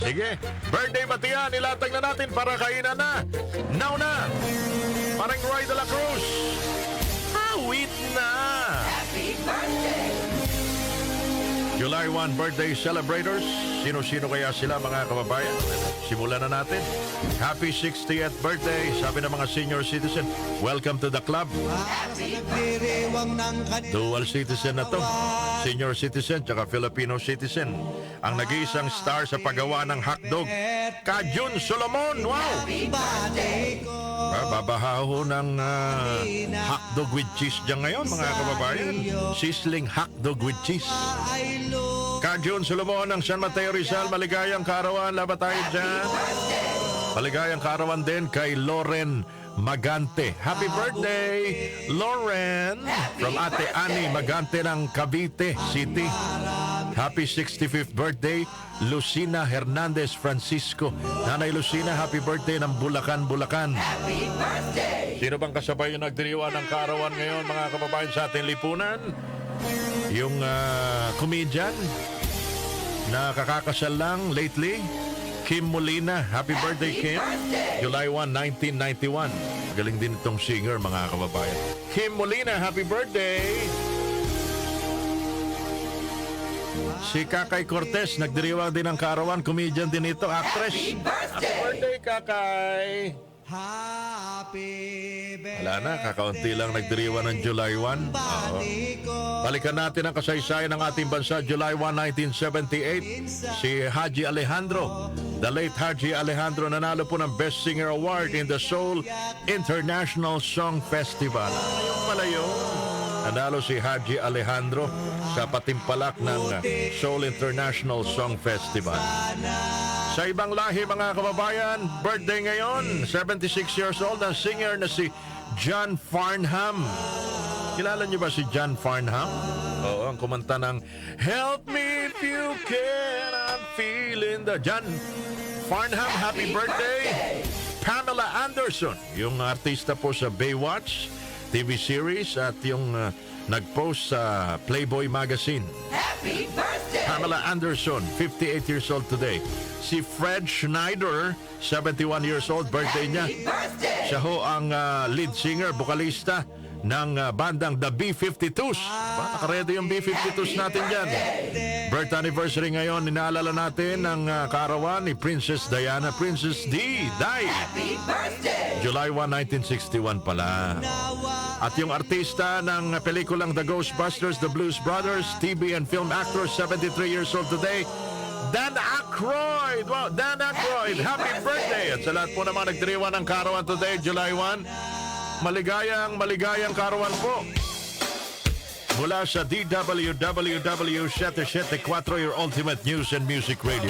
Sige, birthday batian, ilatag na natin para kainan na. Now na! Parang Roy de la Cruz. Awit na! Happy birthday! July 1 birthday celebrators. Sino-sino kaya sila mga kababayan? Simulan na natin. Happy 60th birthday, sabi ng mga senior citizen. Welcome to the club. Dual citizen na to. Senior citizen tsaka Filipino citizen. Ang nag-iisang star sa paggawa ng hotdog, Kajun Solomon. Wow! Babahaho ng hotdog with cheese dyan ngayon mga kababayan. Sizzling hotdog with cheese. Kajun Solomon ng San Mateo Rizal, maligayang kaarawan. Laban tayo dyan. Maligayang kaarawan din kay Loren Magante. Happy birthday, Loren! From Ate Ani Magante ng Cavite City. Happy 65th birthday, Lucina Hernandez Francisco. Nanay Lucina, happy birthday ng Bulacan, Bulacan. Happy birthday! Sino bang kasabay yung nagdiriwan ng kaarawan ngayon mga kababayan sa ating lipunan? Yung comedian na kakakasal lang lately, Kim Molina. Happy birthday, Kim. July 1, 1991. Galing din itong singer, mga kababayan. Kim Molina, happy birthday. Si Kakay Cortez, nagdiriwang din ng kaarawan. Comedian din ito, actress. Happy birthday, Kakay. Wala na, kakaunti lang nagdiriwang ng July 1. Oo. Balikan natin ang kasaysayan ng ating bansa. July 1, 1978, si Haji Alejandro. The late Haji Alejandro nanalo po ng Best Singer Award in the Seoul International Song Festival. Yung pala yun. Nanalo si Haji Alejandro sa patimpalak ng Seoul International Song Festival. Sa ibang lahi mga kababayan, birthday ngayon, 76 years old, ang singer na si John Farnham. Kilala niyo ba si John Farnham? Oo, ang kumanta ng Help Me If You Can, I'm Feeling the... John Farnham, happy birthday! Pamela Anderson, yung artista po sa Baywatch TV series at yung nag-post sa Playboy magazine. Happy birthday! Pamela Anderson, 58 years old today. Si Fred Schneider, 71 years old, birthday niya. Siya ho ang lead singer, vokalista ng bandang The B-52s. Nakaredy yung B-52s natin dyan. Birth anniversary ngayon, inaalala natin ang kaarawan ni Princess Diana, Princess D. Di. July 1, 1961 pala. At yung artista ng pelikulang The Ghostbusters, The Blues Brothers, TV and film actor, 73 years old today, Dan Aykroyd! Wow, Dan Aykroyd! Happy birthday! At sa lahat po naman nagdiriwan ng kaarawan today, July 1, maligayang kaarawan po. Mula sa DWWW 774, your ultimate news and music radio.